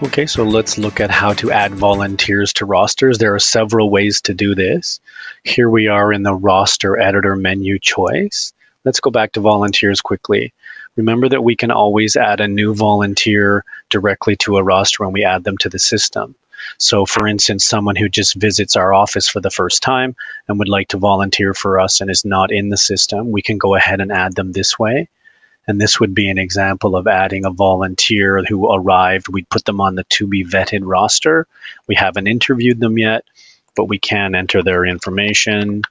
Okay, so let's look at how to add volunteers to rosters. There are several ways to do this. Here we are in the roster editor menu choice. Let's go back to volunteers quickly. Remember that we can always add a new volunteer directly to a roster when we add them to the system. So for instance, someone who just visits our office for the first time and would like to volunteer for us and is not in the system, we can go ahead and add them this way. And this would be an example of adding a volunteer who arrived. We'd put them on the to be vetted roster. We haven't interviewed them yet, but we can enter their information.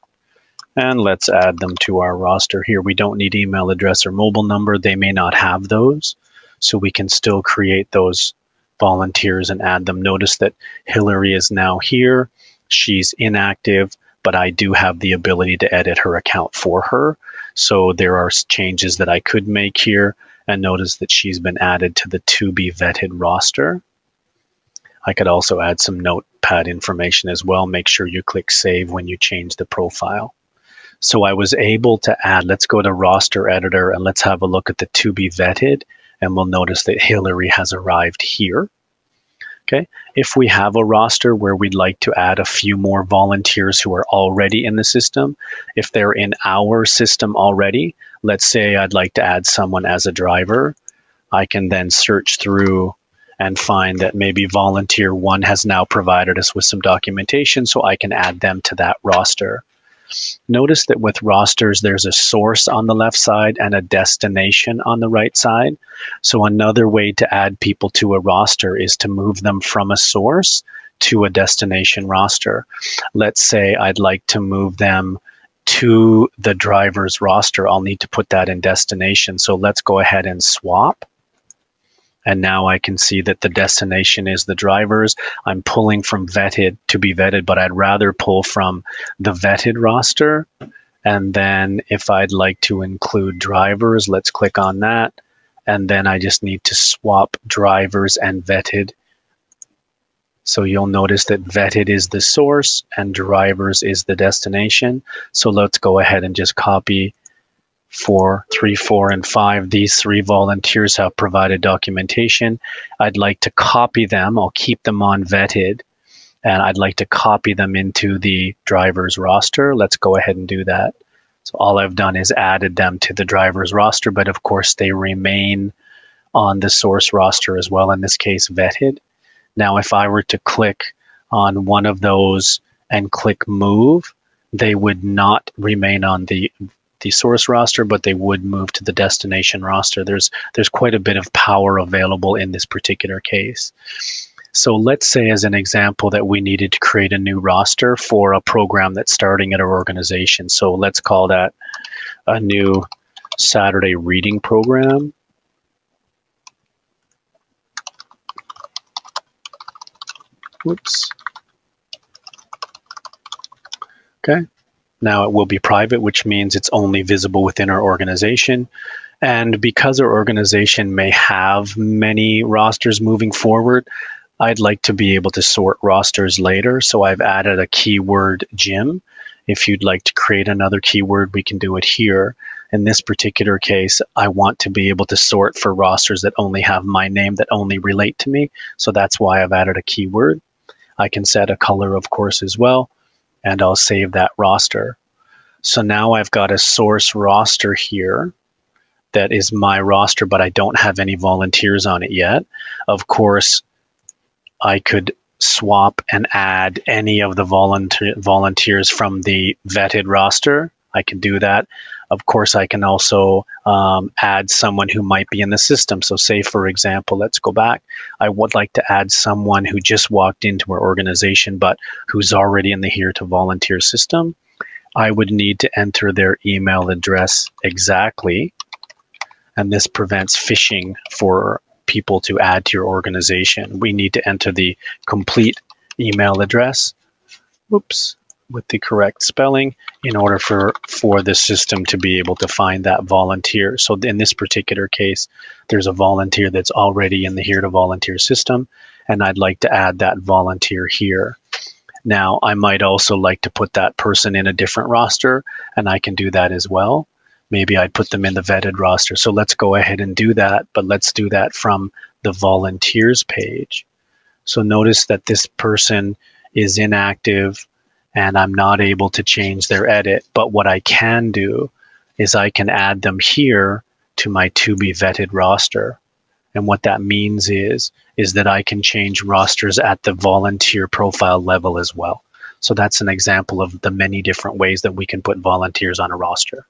And let's add them to our roster here. We don't need email address or mobile number. They may not have those. So we can still create those volunteers and add them. Notice that Hillary is now here. She's inactive, but I do have the ability to edit her account for her. So there are changes that I could make here, and notice that she's been added to the to be vetted roster. I could also add some notepad information as well. Make sure you click save when you change the profile. So I was able to add, let's go to roster editor and let's have a look at the to be vetted, and we'll notice that Hillary has arrived here. Okay, if we have a roster where we'd like to add a few more volunteers who are already in the system, if they're in our system already, let's say I'd like to add someone as a driver, I can then search through and find that maybe volunteer 1 has now provided us with some documentation, so I can add them to that roster. Notice that with rosters, there's a source on the left side and a destination on the right side. So another way to add people to a roster is to move them from a source to a destination roster. Let's say I'd like to move them to the driver's roster. I'll need to put that in destination. So let's go ahead and swap. And now I can see that the destination is the drivers. I'm pulling from vetted to be vetted, but I'd rather pull from the vetted roster. And then if I'd like to include drivers, let's click on that. And then I just need to swap drivers and vetted. So you'll notice that vetted is the source and drivers is the destination. So let's go ahead and just copy 4, 3, 4, and 5. These 3 volunteers have provided documentation. I'd like to copy them. I'll keep them on vetted, and I'd like to copy them into the driver's roster. Let's go ahead and do that. So all I've done is added them to the driver's roster, but of course they remain on the source roster as well, in this case vetted. Now if I were to click on one of those and click move, they would not remain on the source roster, but they would move to the destination roster. There's quite a bit of power available in this particular case. So let's say as an example that we needed to create a new roster for a program that's starting at our organization. So let's call that a new Saturday reading program. Whoops. Okay. Now it will be private, which means it's only visible within our organization. And because our organization may have many rosters moving forward, I'd like to be able to sort rosters later. So I've added a keyword gym. If you'd like to create another keyword, we can do it here. In this particular case, I want to be able to sort for rosters that only have my name, that only relate to me. So that's why I've added a keyword. I can set a color, of course, as well. And I'll save that roster. So now I've got a source roster here that is my roster, but I don't have any volunteers on it yet. Of course, I could swap and add any of the volunteers from the vetted roster. I can do that. Of course, I can also add someone who might be in the system. So say, for example, let's go back. I would like to add someone who just walked into our organization, but who's already in the Here2Volunteer system. I would need to enter their email address exactly. And this prevents phishing for people to add to your organization. We need to enter the complete email address. Whoops. With the correct spelling in order for the system to be able to find that volunteer. So in this particular case, there's a volunteer that's already in the Here2Volunteer system, and I'd like to add that volunteer here. Now, I might also like to put that person in a different roster, and I can do that as well. Maybe I'd put them in the vetted roster. So let's go ahead and do that, but let's do that from the volunteers page. So notice that this person is inactive and I'm not able to change their edit. But what I can do is I can add them here to my to be vetted roster. And what that means is that I can change rosters at the volunteer profile level as well. So that's an example of the many different ways that we can put volunteers on a roster.